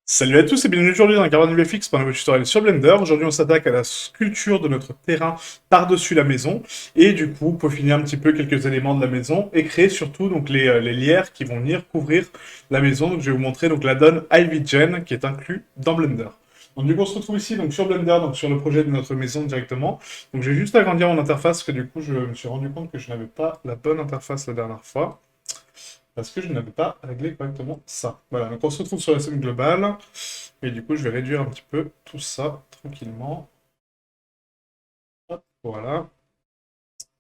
Salut à tous et bienvenue aujourd'hui dans Carbone VFX pour un nouveau tutoriel sur Blender. Aujourd'hui on s'attaque à la sculpture de notre terrain par-dessus la maison et du coup peaufiner un petit peu quelques éléments de la maison et créer surtout donc les lierres qui vont venir couvrir la maison. Donc je vais vous montrer donc l'add-on Ivy Gen qui est inclus dans Blender. Donc du coup on se retrouve ici donc sur Blender, donc sur le projet de notre maison directement. Donc j'ai juste agrandir mon interface parce que du coup je me suis rendu compte que je n'avais pas la bonne interface la dernière fois. Parce que je n'avais pas réglé correctement ça. Voilà, donc on se retrouve sur la scène globale. Et du coup, je vais réduire un petit peu tout ça tranquillement. Hop, voilà.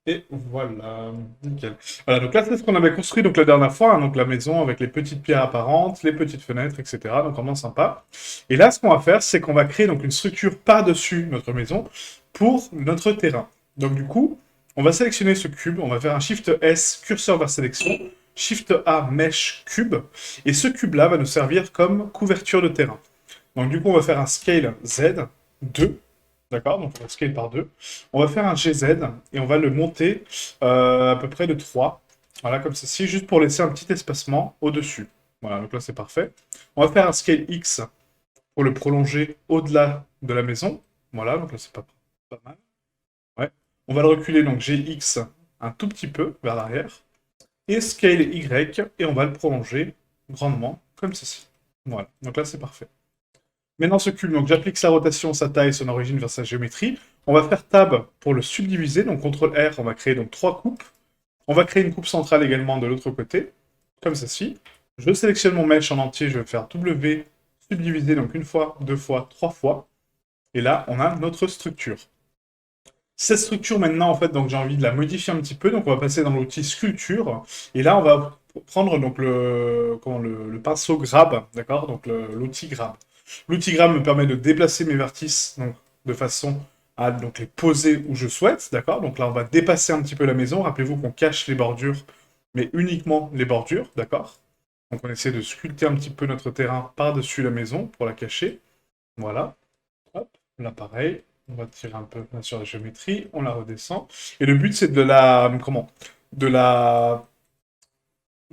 Et voilà, nickel. Voilà, donc là, c'est ce qu'on avait construit donc la dernière fois, hein, donc la maison avec les petites pierres apparentes, les petites fenêtres, etc. Donc vraiment sympa. Et là, ce qu'on va faire, c'est qu'on va créer donc une structure par-dessus notre maison pour notre terrain. Donc du coup, on va sélectionner ce cube, on va faire un Shift S, curseur vers sélection, Shift A, Mesh, cube, et ce cube-là va nous servir comme couverture de terrain. Donc du coup, on va faire un scale Z, 2, d'accord? Donc on va scale par 2. On va faire un GZ et on va le monter à peu près de 3. Voilà, comme ceci, juste pour laisser un petit espacement au-dessus. Voilà, donc là c'est parfait. On va faire un scale X pour le prolonger au-delà de la maison. Voilà, donc là c'est pas mal. Ouais. On va le reculer, donc GX un tout petit peu vers l'arrière. Et scale Y et on va le prolonger grandement, comme ceci. Voilà, donc là c'est parfait. Maintenant, ce cube, donc j'applique sa rotation, sa taille, son origine vers sa géométrie. On va faire Tab pour le subdiviser, donc CTRL R, on va créer donc 3 coupes. On va créer une coupe centrale également de l'autre côté, comme ceci. Je sélectionne mon mesh en entier, je vais faire W, subdiviser, donc une fois, deux fois, trois fois. Et là, on a notre structure. Cette structure maintenant, en fait, donc j'ai envie de la modifier un petit peu, donc on va passer dans l'outil sculpture. Et là, on va prendre donc le pinceau grab, d'accord? Donc l'outil grab. L'outil grab me permet de déplacer mes vertices donc, de façon à donc, les poser où je souhaite, d'accord? Donc là, on va dépasser un petit peu la maison. Rappelez-vous qu'on cache les bordures, mais uniquement les bordures, d'accord? Donc on essaie de sculpter un petit peu notre terrain par-dessus la maison pour la cacher. Voilà. Hop, là pareil. On va tirer un peu sur la géométrie, on la redescend. Et le but, c'est de la... Comment? De la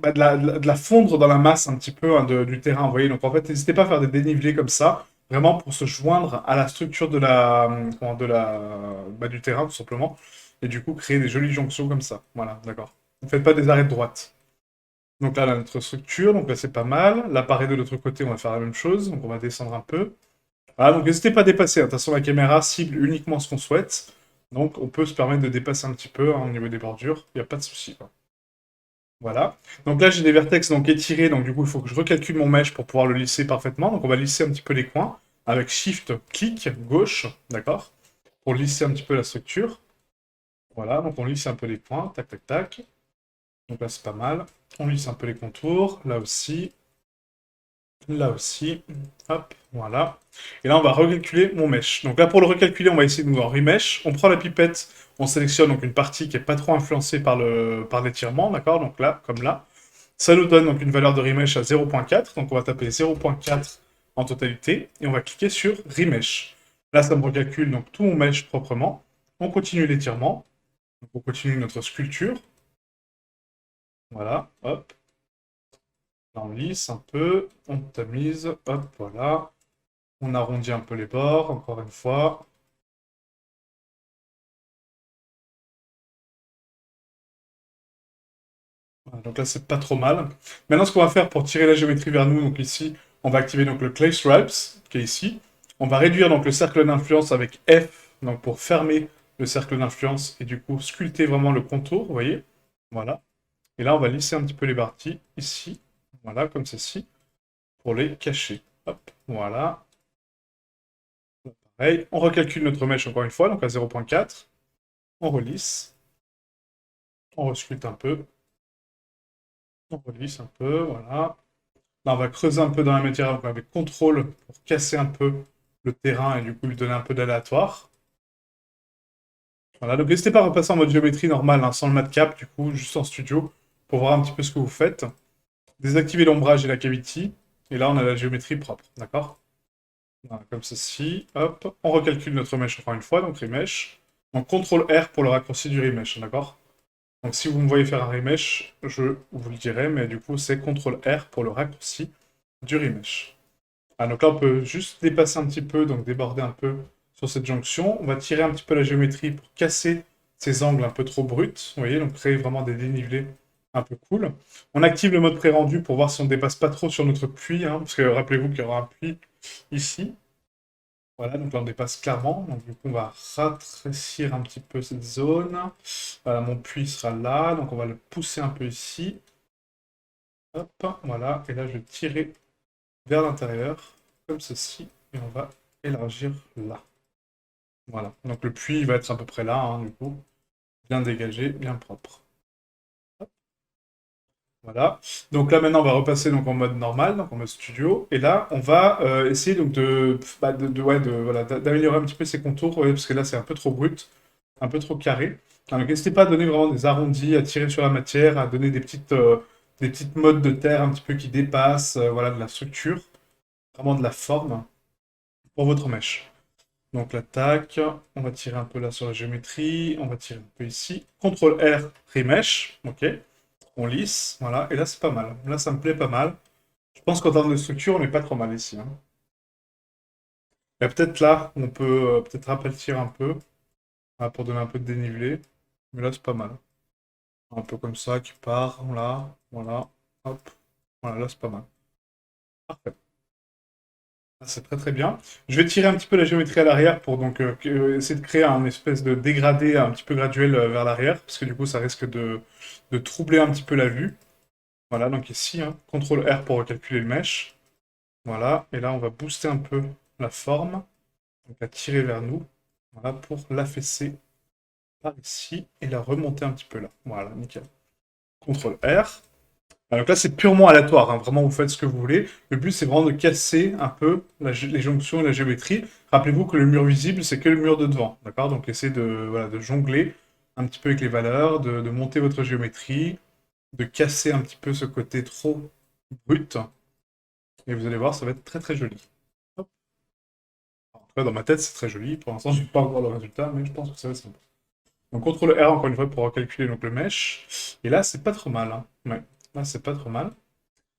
de la fondre dans la masse un petit peu hein, du terrain, vous voyez. Donc en fait, n'hésitez pas à faire des dénivelés comme ça, vraiment pour se joindre à la structure de du terrain, tout simplement. Et du coup, créer des jolies jonctions comme ça. Voilà, d'accord. Ne faites pas des arrêts de droite. Donc là, on a notre structure, donc là, c'est pas mal. Là, pareil, de l'autre côté, on va faire la même chose. Donc on va descendre un peu. Voilà, donc n'hésitez pas à dépasser. De toute façon, la caméra cible uniquement ce qu'on souhaite. Donc on peut se permettre de dépasser un petit peu hein, au niveau des bordures. Il n'y a pas de souci, quoi. Voilà. Donc là, j'ai des vertex donc étirés, donc du coup, il faut que je recalcule mon mesh pour pouvoir le lisser parfaitement. Donc on va lisser un petit peu les coins avec Shift, clic, gauche, d'accord? Pour lisser un petit peu la structure. Voilà, donc on lisse un peu les coins, tac, tac, tac. Donc là, c'est pas mal. On lisse un peu les contours, là aussi, là aussi. Hop, voilà. Et là, on va recalculer mon mesh. Donc là, pour le recalculer, on va essayer de nous en remesh. On prend la pipette, on sélectionne donc une partie qui est pas trop influencée par l'étirement, d'accord? Donc là, comme là. Ça nous donne donc une valeur de remesh à 0.4, donc on va taper 0.4 en totalité, et on va cliquer sur remesh. Là, ça me recalcule donc tout mon mesh proprement. On continue l'étirement, donc on continue notre sculpture. Voilà, hop. Là, on lisse un peu, on tamise, hop, voilà. On arrondit un peu les bords, encore une fois. Voilà, donc là, c'est pas trop mal. Maintenant, ce qu'on va faire pour tirer la géométrie vers nous, donc ici, on va activer donc le Clay Stripes, qui est ici. On va réduire donc le cercle d'influence avec F, donc pour fermer le cercle d'influence et du coup sculpter vraiment le contour, vous voyez. Voilà. Et là, on va lisser un petit peu les parties ici, voilà, comme ceci, pour les cacher. Hop, voilà. Pareil, on recalcule notre mesh encore une fois, donc à 0.4. On relisse, on resculpte un peu, on relisse un peu, voilà. Là, on va creuser un peu dans la matière donc avec contrôle pour casser un peu le terrain et du coup lui donner un peu d'aléatoire. Voilà, donc n'hésitez pas à repasser en mode géométrie normale, hein, sans le matcap, du coup, juste en studio, pour voir un petit peu ce que vous faites. Désactiver l'ombrage et la cavity, et là on a la géométrie propre, d'accord? Voilà, comme ceci, hop, on recalcule notre mesh encore une fois, donc remesh. Donc CTRL R pour le raccourci du remesh, d'accord? Donc si vous me voyez faire un remesh, je vous le dirai, mais du coup c'est CTRL R pour le raccourci du remesh. Ah, donc là, on peut juste dépasser un petit peu, donc déborder un peu sur cette jonction. On va tirer un petit peu la géométrie pour casser ces angles un peu trop bruts, vous voyez, donc créer vraiment des dénivelés un peu cool. On active le mode pré-rendu pour voir si on ne dépasse pas trop sur notre puits, hein, parce que rappelez-vous qu'il y aura un puits ici. Voilà, donc là on dépasse clairement. Donc du coup on va rafraîchir un petit peu cette zone. Voilà, mon puits sera là, donc on va le pousser un peu ici. Hop, voilà, et là je vais tirer vers l'intérieur, comme ceci, et on va élargir là. Voilà, donc le puits va être à peu près là, hein, du coup. Bien dégagé, bien propre. Voilà. Donc là maintenant on va repasser donc en mode normal, donc en mode studio, et là on va essayer donc voilà, d'améliorer un petit peu ces contours, ouais, parce que là c'est un peu trop brut, un peu trop carré. Donc n'hésitez pas à donner vraiment des arrondis, à tirer sur la matière, à donner des petites modes de terre un petit peu qui dépassent, voilà, de la structure, vraiment de la forme pour votre mèche. Donc l'attaque, on va tirer un peu là sur la géométrie, on va tirer un peu ici. CTRL R, remèche, ok. On lisse, voilà, et là c'est pas mal. Là ça me plaît pas mal. Je pense qu'en termes de structure, on n'est pas trop mal ici, hein. Et peut-être là, on peut peut-être rapetir un peu, hein, pour donner un peu de dénivelé. Mais là c'est pas mal. Un peu comme ça, qui part, là, voilà, hop. Voilà, là c'est pas mal. Parfait. Ah, c'est très très bien. Je vais tirer un petit peu la géométrie à l'arrière pour donc essayer de créer un espèce de dégradé un petit peu graduel vers l'arrière, parce que du coup ça risque de troubler un petit peu la vue. Voilà, donc ici, hein, CTRL R pour recalculer le mesh. Voilà, et là on va booster un peu la forme, donc la tirer vers nous, voilà, pour l'affaisser par ici et la remonter un petit peu là. Voilà, nickel. CTRL R. Donc là, c'est purement aléatoire, hein. Vraiment, vous faites ce que vous voulez. Le but, c'est vraiment de casser un peu les jonctions et la géométrie. Rappelez-vous que le mur visible, c'est que le mur de devant, d'accord? Donc essayez voilà, de jongler un petit peu avec les valeurs, de monter votre géométrie, de casser un petit peu ce côté trop brut. Et vous allez voir, ça va être très très joli. Hop. En tout cas, dans ma tête, c'est très joli. Pour l'instant, je n'ai pas encore le résultat, mais je pense que ça va être sympa. Donc CTRL R, encore une fois, pour calculer donc, le mesh. Et là, c'est pas trop mal, hein. Ouais, là, c'est pas trop mal.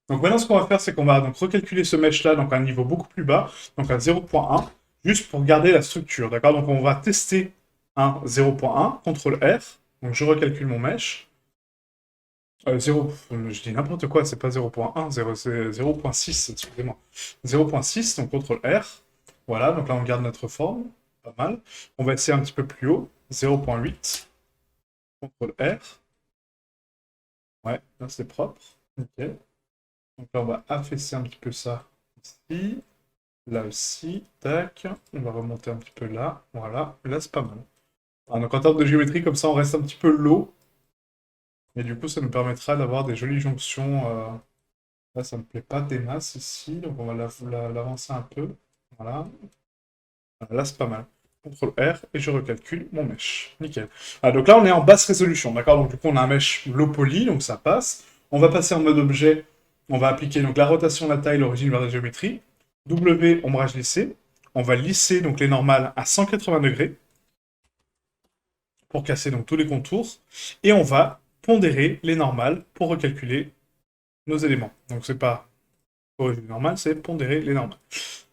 Donc maintenant, ce qu'on va faire, c'est qu'on va donc recalculer ce mesh-là donc à un niveau beaucoup plus bas, donc à 0.1, juste pour garder la structure, d'accord? Donc on va tester un 0.1, CTRL R, donc je recalcule mon mesh. 0, je dis n'importe quoi, c'est pas 0.1, c'est 0.6, excusez-moi. 0.6, donc CTRL R. Voilà, donc là on garde notre forme, pas mal. On va essayer un petit peu plus haut, 0.8, CTRL R. Ouais, là c'est propre. Ok. Donc là on va affaisser un petit peu ça ici. Là aussi, tac, on va remonter un petit peu là, voilà, là c'est pas mal. Ah, donc en termes de géométrie, comme ça on reste un petit peu low, et du coup ça nous permettra d'avoir des jolies jonctions. Là ça me plaît pas des masses ici, donc on va l'avancer un peu, voilà. Voilà, là c'est pas mal. CTRL R, et je recalcule mon mesh, nickel. Ah, donc là on est en basse résolution, d'accord? Donc du coup on a un mesh low poly, donc ça passe. On va passer en mode objet, on va appliquer donc la rotation, la taille, l'origine vers la géométrie. W, ombrage lissé. On va lisser donc les normales à 180 degrés pour casser donc tous les contours. Et on va pondérer les normales pour recalculer nos éléments. Donc c'est pas origine normale, c'est pondérer les normales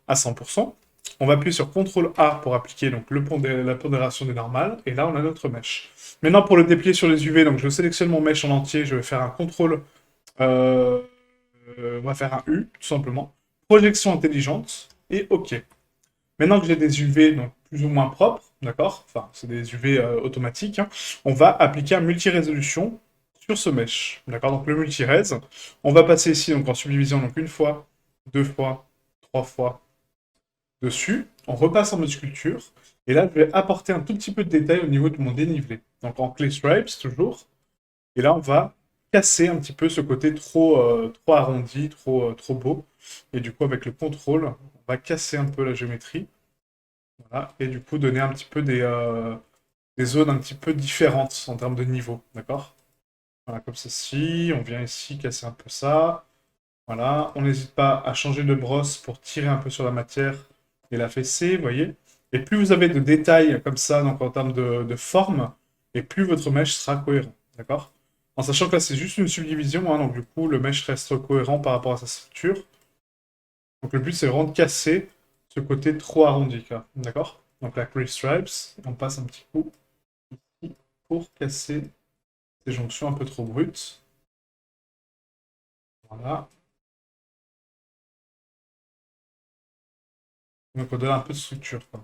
à 100%. On va appuyer sur CTRL A pour appliquer donc la pondération des normales. Et là, on a notre mesh. Maintenant, pour le déplier sur les UV, donc je sélectionne mon mesh en entier. Je vais faire un CTRL. On va faire un U, tout simplement. Projection intelligente. Et OK. Maintenant que j'ai des UV donc, plus ou moins propres, d'accord? Enfin, c'est des UV automatiques, hein, on va appliquer un multi-résolution sur ce mesh, d'accord? Donc le multi-res, on va passer ici donc en subdivision donc une fois, deux fois, trois fois dessus, on repasse en mode sculpture, et là je vais apporter un tout petit peu de détail au niveau de mon dénivelé. Donc en clé stripes toujours, et là on va casser un petit peu ce côté trop arrondi, trop beau, et du coup avec le contrôle, on va casser un peu la géométrie. Voilà, et du coup donner un petit peu des zones un petit peu différentes en termes de niveau, d'accord? Voilà, comme ceci, on vient ici casser un peu ça. Voilà, on n'hésite pas à changer de brosse pour tirer un peu sur la matière et la fesser, vous voyez? Et plus vous avez de détails comme ça, donc en termes de forme, et plus votre mesh sera cohérent, d'accord? En sachant que là c'est juste une subdivision, hein, donc du coup le mesh reste cohérent par rapport à sa structure. Donc le but, c'est vraiment de casser ce côté trop arrondi, quoi. D'accord? Donc la Crease Stripes, on passe un petit coup ici pour casser ces jonctions un peu trop brutes. Voilà. Donc on donne un peu de structure, quoi.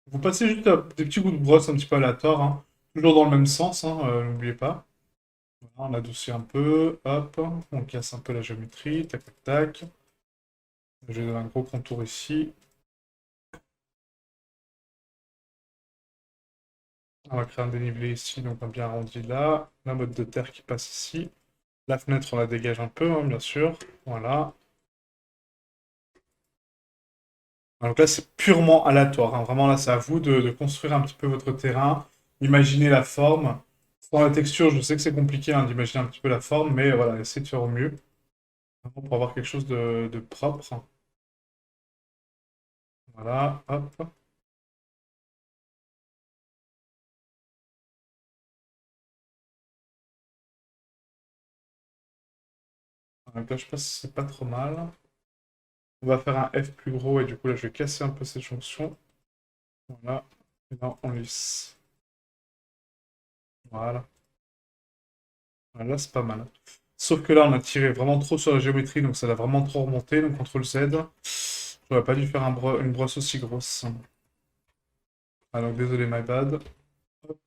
Vous passez juste des petits coups de brosse un petit peu aléatoires, hein. Toujours dans le même sens, hein, n'oubliez pas. Voilà, on adoucit un peu, hop, on casse un peu la géométrie, tac tac tac. Je vais donner un gros contour ici. On va créer un dénivelé ici, donc on a bien arrondi là. La mode de terre qui passe ici. La fenêtre, on la dégage un peu, hein, bien sûr. Voilà. Donc là, c'est purement aléatoire, hein. Vraiment, là, c'est à vous de construire un petit peu votre terrain. Imaginez la forme. Dans la texture, je sais que c'est compliqué, hein, d'imaginer un petit peu la forme, mais voilà, essayez de faire au mieux. Vraiment pour avoir quelque chose de propre. Voilà, hop. Donc là, je pense que c'est pas trop mal. On va faire un F plus gros et du coup, là, je vais casser un peu cette jonction. Voilà. Et là, on lisse. Voilà. Voilà, c'est pas mal. Sauf que là, on a tiré vraiment trop sur la géométrie, donc ça l'a vraiment trop remonté. Donc, CTRL Z. J'aurais pas dû faire une brosse aussi grosse. Ah, donc désolé, my bad. Hop.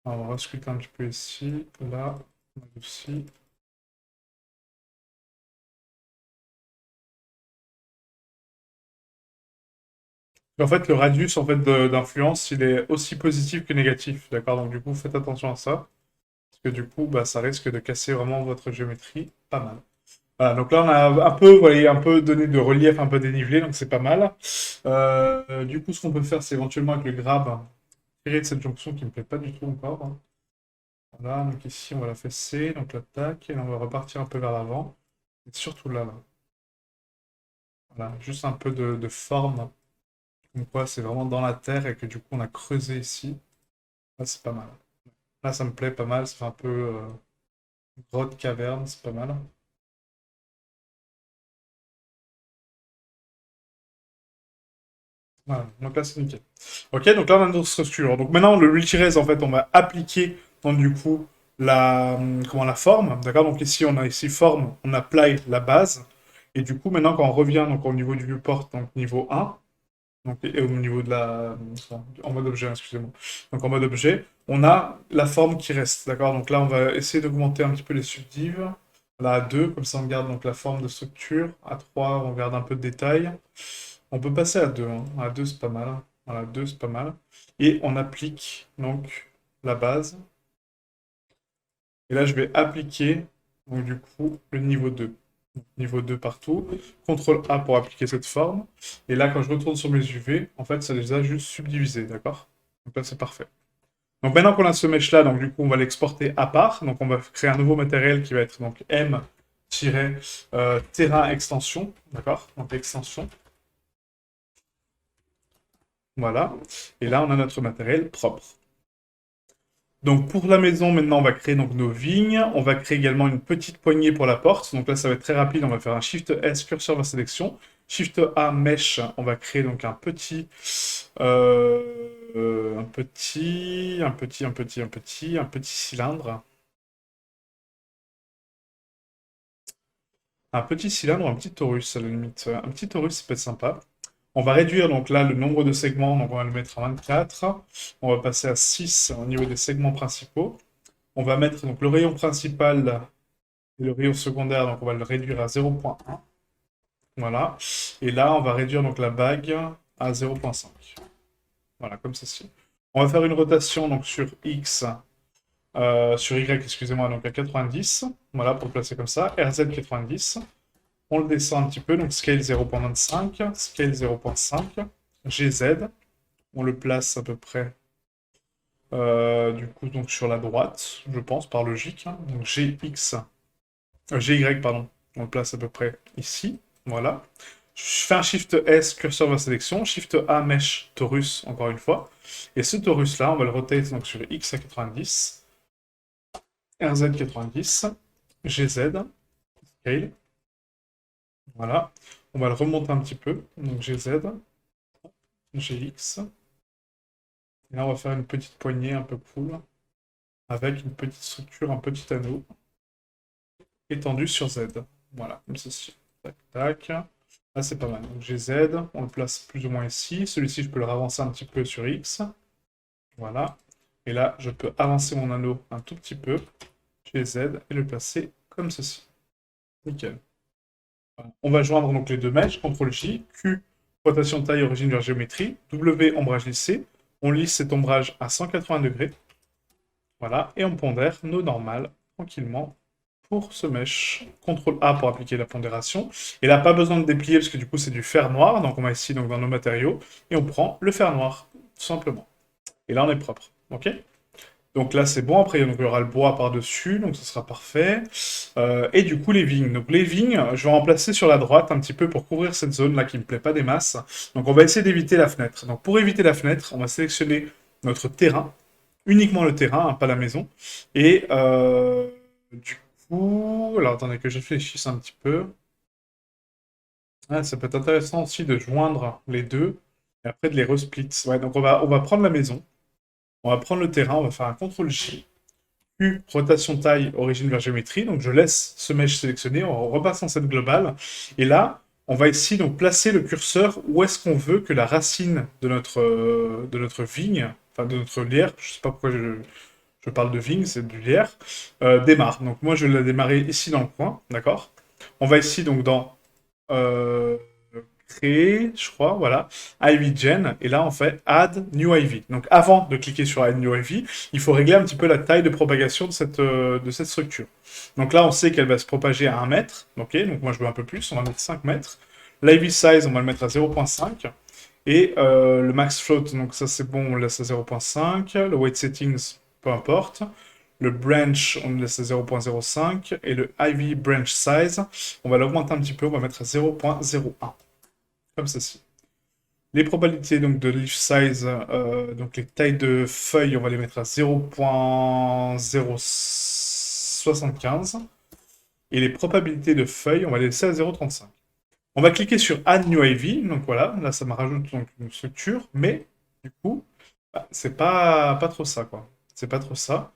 Alors, on va sculpter un petit peu ici, là, on adoucit. En fait, le radius en fait, d'influence, il est aussi positif que négatif, d'accord? Donc du coup, faites attention à ça, parce que du coup, bah, ça risque de casser vraiment votre géométrie pas mal. Voilà, donc là, on a un peu, vous voyez, un peu donné de relief, un peu dénivelé, donc c'est pas mal. Du coup, ce qu'on peut faire, c'est éventuellement avec le grab, tirer de cette jonction qui me plaît pas du tout encore, hein. Voilà, donc ici, on va la fesser, donc la tac, et là, on va repartir un peu vers l'avant. Et surtout là, là. Voilà, juste un peu de forme. Comme quoi, c'est vraiment dans la terre et que du coup, on a creusé ici. Là, c'est pas mal. Là, ça me plaît pas mal. Ça fait un peu grotte, caverne, c'est pas mal. Voilà, donc là, c'est nickel. Ok, donc là, on a notre structure. Donc maintenant, le multi-res, en fait, on va appliquer, donc du coup, la forme. D'accord? Donc ici, on a ici forme, on apply la base. Et du coup, maintenant, quand on revient donc, au niveau du viewport, donc niveau 1, donc, et au niveau de en mode objet, excusez-moi. Donc en mode objet, on a la forme qui reste, d'accord? Donc là, on va essayer d'augmenter un petit peu les subdives. Là, à 2, comme ça, on garde donc la forme de structure. À 3, on garde un peu de détail. On peut passer à 2, hein. À 2, c'est pas mal. Voilà, 2, c'est pas mal. Et on applique donc la base. Et là, je vais appliquer, donc du coup, le niveau 2. Niveau 2 partout. CTRL A pour appliquer cette forme. Et là, quand je retourne sur mes UV, en fait, ça les a juste subdivisés, d'accord? Donc là, c'est parfait. Donc maintenant qu'on a ce mesh-là, donc du coup, on va l'exporter à part. Donc on va créer un nouveau matériel qui va être donc M-terrain extension, d'accord? Donc extension. Voilà. Et là, on a notre matériel propre. Donc pour la maison, maintenant, on va créer donc nos vignes. On va créer également une petite poignée pour la porte. Donc là, ça va être très rapide. On va faire un Shift S, curseur vers sélection. Shift A, mesh. On va créer donc un petit cylindre. Un petit cylindre, un petit torus à la limite. Un petit torus, ça peut être sympa. On va réduire donc là le nombre de segments. Donc on va le mettre à 24. On va passer à 6 au niveau des segments principaux. On va mettre donc le rayon principal et le rayon secondaire, donc on va le réduire à 0,1. Voilà. Et là, on va réduire donc la bague à 0,5. Voilà, comme ceci. On va faire une rotation donc sur X, sur Y, excusez-moi, donc à 90. Voilà, pour le placer comme ça. RZ 90. On le descend un petit peu, donc scale 0,25, scale 0,5, GZ. On le place à peu près, du coup, donc sur la droite, je pense, par logique, hein. Donc GX, GY, pardon. On le place à peu près ici. Voilà. Je fais un Shift S, curseur vers sélection. Shift A, Mesh, Torus, encore une fois. Et ce Torus-là, on va le rotate donc, sur X à 90, RZ 90, GZ, Scale. Voilà. On va le remonter un petit peu. Donc GZ, GX. Et là, on va faire une petite poignée un peu cool, avec une petite structure, un petit anneau, étendu sur Z. Voilà, comme ceci. Tac, tac. Là, c'est pas mal. Donc GZ, on le place plus ou moins ici. Celui-ci, je peux le ravancer un petit peu sur X. Voilà. Et là, je peux avancer mon anneau un tout petit peu, GZ, et le placer comme ceci. Nickel. Voilà. On va joindre donc les deux mèches, CTRL-J, Q, rotation de taille, origine vers géométrie, W, ombrage lissé. On lisse cet ombrage à 180 degrés. Voilà, et on pondère nos normales tranquillement pour ce mesh. CTRL A pour appliquer la pondération. Et là, pas besoin de déplier parce que du coup, c'est du fer noir. Donc on va ici donc, dans nos matériaux et on prend le fer noir, tout simplement. Et là, on est propre. Ok? Donc là, c'est bon. Après, donc, il y aura le bois par-dessus, donc ce sera parfait. Et du coup, les vignes. Donc les vignes, je vais en placer sur la droite un petit peu pour couvrir cette zone-là qui ne me plaît pas des masses. Donc on va essayer d'éviter la fenêtre. Donc pour éviter la fenêtre, on va sélectionner notre terrain, uniquement le terrain, hein, pas la maison. Et du coup, alors attendez que je réfléchisse un petit peu. Ah, ça peut être intéressant aussi de joindre les deux et après de les resplit. Ouais, donc on va prendre la maison, on va prendre le terrain, on va faire un CTRL-J. Q, rotation taille, origine vers géométrie. Donc je laisse ce mesh sélectionné, on repasse en scène globale. Et là, on va ici donc placer le curseur où est-ce qu'on veut que la racine de notre vigne, enfin de notre lierre, je sais pas pourquoi je parle de vigne, c'est du lierre, démarre. Donc moi je vais la démarrer ici dans le coin, d'accord? On va ici donc dans euh, créer, je crois, voilà, Ivy Gen, et là on fait Add New Ivy. Donc avant de cliquer sur Add New Ivy, il faut régler un petit peu la taille de propagation de cette structure. Donc là on sait qu'elle va se propager à 1 mètre, ok, donc moi je veux un peu plus, on va mettre 5 mètres. L'Ivy Size, on va le mettre à 0.5. Et le max float, donc ça c'est bon, on le laisse à 0.5. Le weight settings, peu importe. Le branch, on le laisse à 0.05. Et le Ivy branch size, on va l'augmenter un petit peu, on va mettre à 0.01. Comme ceci. Les probabilités donc, de leaf size, donc les tailles de feuilles, on va les mettre à 0.075. Et les probabilités de feuilles, on va les laisser à 0.35. On va cliquer sur Add New Ivy, donc voilà, là ça me rajoute donc, une structure, mais du coup, bah, c'est pas trop ça, quoi. C'est pas trop ça.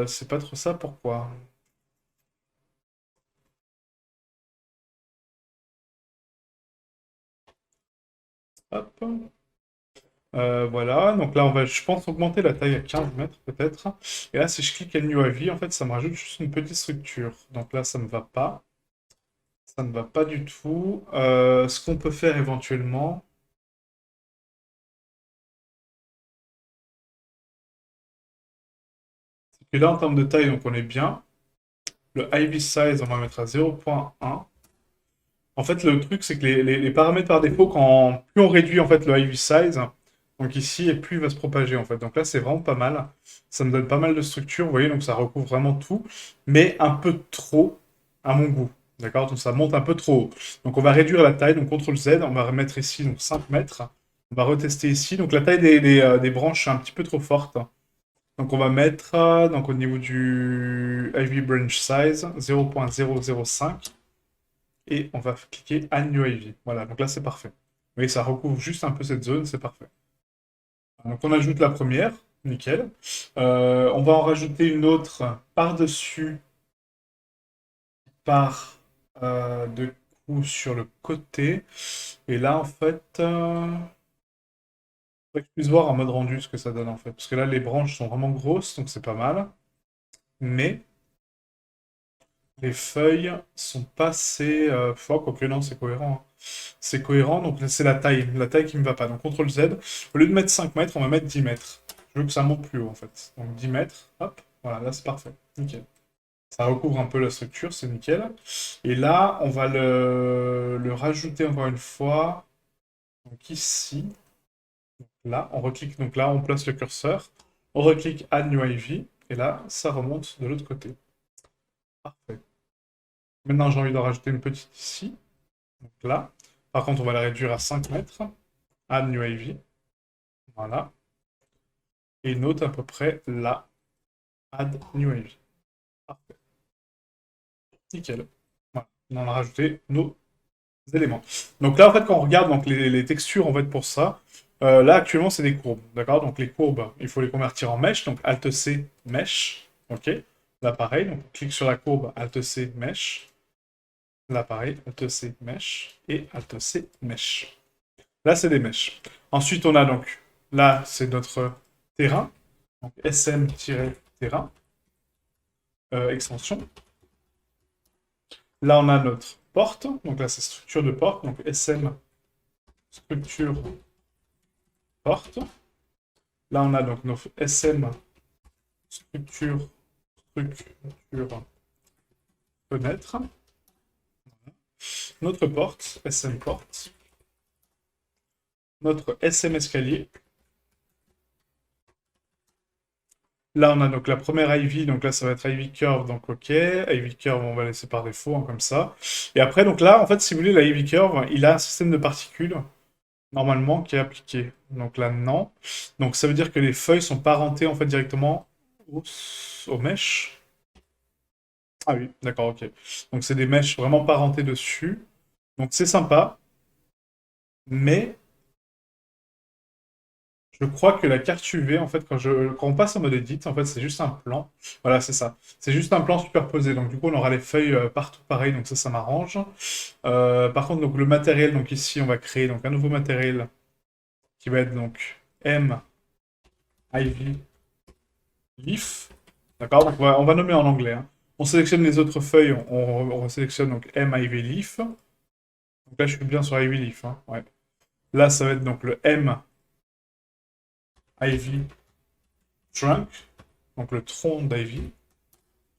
C'est pas trop ça, pourquoi? Hop. Voilà, donc là on va, je pense, augmenter la taille à 15 mètres peut-être. Et là, si je clique Add New Ivy, en fait, ça me rajoute juste une petite structure. Donc là, ça ne va pas. Ça ne va pas du tout. Ce qu'on peut faire éventuellement, c'est que là, en termes de taille, donc on est bien. Le Ivy Size, on va mettre à 0.1. En fait, le truc, c'est que les paramètres par défaut, quand plus on réduit en fait le Ivy Size, donc ici, et plus il va se propager en fait. Donc là, c'est vraiment pas mal. Ça me donne pas mal de structure, vous voyez, donc ça recouvre vraiment tout, mais un peu trop à mon goût. D'accord? Donc ça monte un peu trop haut. Donc on va réduire la taille, donc CTRL Z, on va remettre ici donc 5 mètres. On va retester ici. Donc la taille des branches est un petit peu trop forte. Donc on va mettre donc au niveau du Ivy Branch Size 0.005 et on va cliquer Add New Ivy. Voilà, donc là c'est parfait. Vous voyez, ça recouvre juste un peu cette zone, c'est parfait. Donc on ajoute la première, nickel. On va en rajouter une autre par-dessus, par de coup sur le côté. Et là en fait, faudrait que je puisse voir en mode rendu ce que ça donne en fait. Parce que là les branches sont vraiment grosses, donc c'est pas mal. Mais les feuilles sont pas assez fort, quoique non, c'est cohérent, hein. C'est cohérent, donc c'est la taille qui me va pas. Donc CTRL Z, au lieu de mettre 5 mètres, on va mettre 10 mètres. Je veux que ça monte plus haut en fait. Donc 10 mètres, hop, voilà, là c'est parfait. Nickel. Ça recouvre un peu la structure, c'est nickel. Et là, on va le rajouter encore une fois. Donc ici, là, on reclique, donc là, on place le curseur. On reclique Add New Ivy, et là, ça remonte de l'autre côté. Parfait. Maintenant, j'ai envie d'en rajouter une petite ici. Donc là. Par contre, on va la réduire à 5 mètres. Add New Ivy. Voilà. Et une autre à peu près là. Add New Ivy. Parfait. Nickel. Voilà. On en a rajouté nos éléments. Donc là, en fait, quand on regarde donc, les textures, en fait, pour ça, là, actuellement, c'est des courbes, d'accord? Donc les courbes, il faut les convertir en mèches, donc Alt-C, mèche, ok? Là, pareil, donc on clique sur la courbe, Alt-C, mèche. Là, pareil, Alt-C, mèche, et Alt-C, mèche. Là, c'est des mèches. Ensuite, on a donc, là, c'est notre terrain, donc SM-terrain, extension. Là, on a notre porte, donc là, c'est structure de porte, donc SM, structure, porte. Là, on a donc nos SM, structure, fenêtre. Notre porte, SM porte. Notre SM escalier. Là, on a donc la première Ivy, donc là, ça va être Ivy Curve, donc ok. Ivy Curve, on va laisser par défaut, hein, comme ça. Et après, donc là, en fait, si vous voulez, la Ivy Curve, il a un système de particules, normalement, qui est appliqué. Donc là, non. Donc ça veut dire que les feuilles sont parentées, en fait, directement aux mèches. Ah oui, d'accord, ok. Donc c'est des mèches vraiment parentées dessus. Donc c'est sympa, mais je crois que la carte UV, en fait, quand on passe en mode edit, en fait, c'est juste un plan. Voilà, c'est ça. C'est juste un plan superposé. Donc du coup, on aura les feuilles partout pareil, donc ça m'arrange. Par contre, donc le matériel, donc ici, on va créer donc un nouveau matériel qui va être donc M Ivy Leaf. D'accord? Donc on va nommer en anglais, hein. On sélectionne les autres feuilles, on sélectionne donc M Ivy Leaf. Donc là, je suis bien sur Ivy Leaf, hein, ouais. Là, ça va être donc le M Ivy Trunk, donc le tronc d'Ivy.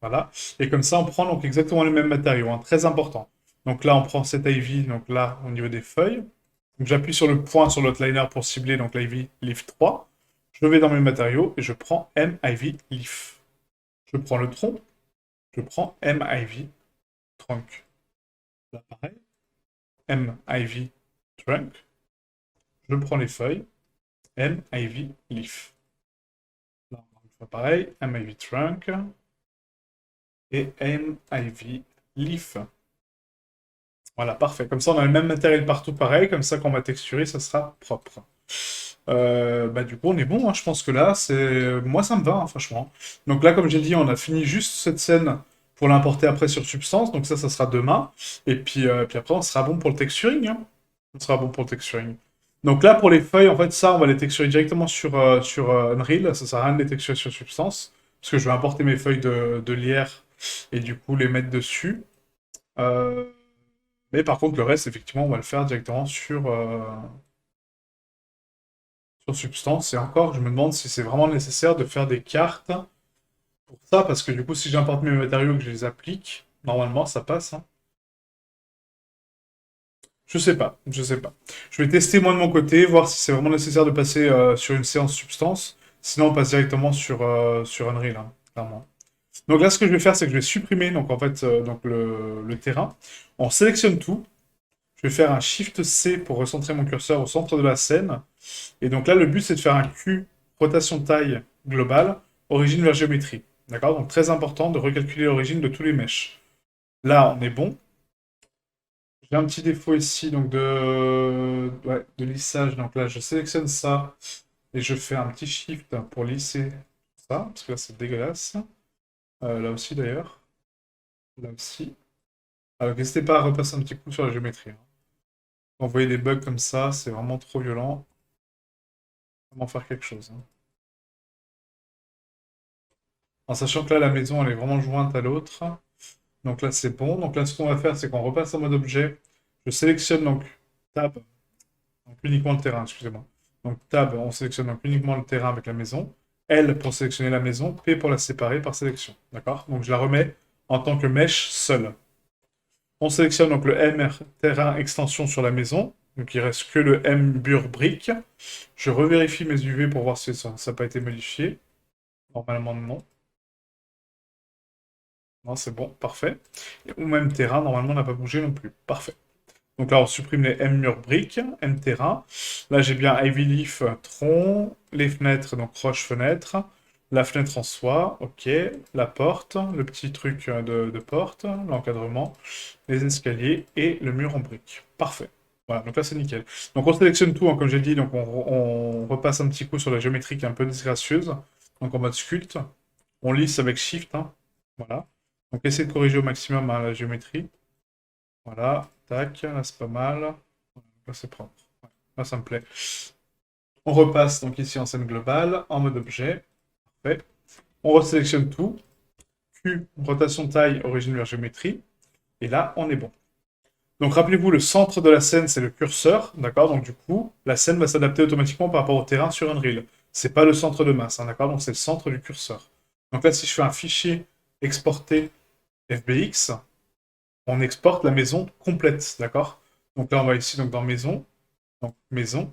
Voilà. Et comme ça, on prend donc exactement les mêmes matériaux, hein, très important. Donc là, on prend cette Ivy, donc là, au niveau des feuilles. Donc j'appuie sur le point sur l'outliner pour cibler donc l'Ivy Leaf 3. Je vais dans mes matériaux et je prends M Ivy Leaf. Je prends le tronc, je prends M Ivy Trunk. Là, pareil. M Ivy Trunk. Je prends les feuilles. M Ivy Leaf. Là, encore une fois pareil. M Ivy Trunk. Et M Ivy Leaf. Voilà, parfait. Comme ça, on a le même matériel partout pareil. Comme ça, quand on va texturer, ça sera propre. Bah, du coup, on est bon, hein. Je pense que là, c'est... Moi, ça me va, hein, franchement. Donc là, comme j'ai dit, on a fini juste cette scène pour l'importer après sur Substance. Donc ça sera demain. Et puis après, on sera bon pour le texturing, hein. On sera bon pour le texturing. Donc là, pour les feuilles, en fait, ça, on va les texturer directement sur Unreal. Ça sert à rien de les texturer sur Substance. Parce que je vais importer mes feuilles de lierre et du coup les mettre dessus. Euh, Mais par contre, le reste, effectivement, on va le faire directement sur Substance. Et encore, je me demande si c'est vraiment nécessaire de faire des cartes pour ça, parce que du coup, si j'importe mes matériaux et que je les applique, normalement, ça passe, hein. Je sais pas, je sais pas. Je vais tester moi de mon côté, voir si c'est vraiment nécessaire de passer sur une séance Substance. Sinon, on passe directement sur Unreal, hein, clairement. Donc là, ce que je vais faire, c'est que je vais supprimer donc, en fait, donc le terrain. On sélectionne tout. Je vais faire un Shift C pour recentrer mon curseur au centre de la scène. Et donc là, le but, c'est de faire un Q, rotation taille globale, origine vers géométrie. D'accord? Donc très important de recalculer l'origine de tous les mèches. Là, on est bon. J'ai un petit défaut ici donc ouais, de lissage. Donc là, je sélectionne ça et je fais un petit shift pour lisser ça, parce que là, c'est dégueulasse. Là aussi, d'ailleurs. Là aussi. Alors, n'hésitez pas à repasser un petit coup sur la géométrie, hein. Quand vous voyez des bugs comme ça, c'est vraiment trop violent. Comment faire quelque chose, hein. En sachant que là, la maison, elle est vraiment jointe à l'autre. Donc là, c'est bon. Donc là, ce qu'on va faire, c'est qu'on repasse en mode objet. Je sélectionne donc Tab, donc uniquement le terrain, excusez-moi. Donc Tab, on sélectionne donc uniquement le terrain avec la maison. L pour sélectionner la maison. P pour la séparer par sélection. D'accord? Donc je la remets en tant que mèche seule. On sélectionne donc le M terrain extension sur la maison. Donc il reste que le M bure brique. Je revérifie mes UV pour voir si ça n'a pas été modifié. Normalement, non. Non, c'est bon, parfait. Ou même terrain, normalement, n'a pas bougé non plus. Parfait. Donc là, on supprime les M mur briques, M terrain. Là, j'ai bien Ivy Leaf tronc, les fenêtres, donc roche fenêtre. La fenêtre en soi, ok. La porte, le petit truc de porte, l'encadrement, les escaliers et le mur en briques. Parfait. Voilà, donc là c'est nickel. Donc on sélectionne tout, hein, comme j'ai dit, donc on repasse un petit coup sur la géométrie qui est un peu disgracieuse. Donc en mode sculpte. On lisse avec Shift, hein. Voilà. Donc essayez de corriger au maximum, hein, la géométrie. Voilà, tac, là c'est pas mal. Là c'est propre. Ouais, là ça me plaît. On repasse donc ici en scène globale, en mode objet. Parfait. On resélectionne tout. Q, rotation taille, origine vers géométrie. Et là, on est bon. Donc rappelez-vous, le centre de la scène, c'est le curseur, d'accord? Donc du coup, la scène va s'adapter automatiquement par rapport au terrain sur Unreal. C'est pas le centre de masse, hein, d'accord? Donc c'est le centre du curseur. Donc là, si je fais un fichier exporté FBX, on exporte la maison complète, d'accord? Donc là, on va ici donc dans maison, donc maison,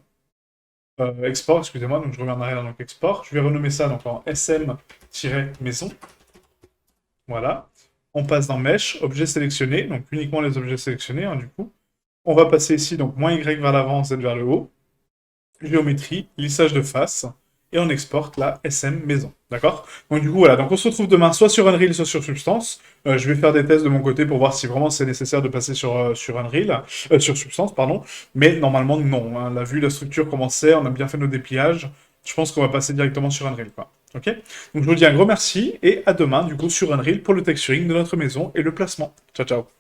export, excusez-moi, donc je reviens en arrière, donc export. Je vais renommer ça donc en SM-maison. Voilà. On passe dans Mesh, objet sélectionné, donc uniquement les objets sélectionnés, hein, du coup. On va passer ici, donc -Y vers l'avant, Z vers le haut. Géométrie, lissage de face. Et on exporte la SM maison. D'accord? Donc du coup, voilà. Donc on se retrouve demain, soit sur Unreal, soit sur Substance. Je vais faire des tests de mon côté pour voir si vraiment c'est nécessaire de passer sur Unreal, sur Substance, pardon. Mais normalement, non. Hein. La vue, la structure, comment c'est, on a bien fait nos dépliages. Je pense qu'on va passer directement sur Unreal, quoi. Ok? Donc je vous dis un gros merci et à demain, du coup, sur Unreal pour le texturing de notre maison et le placement. Ciao, ciao.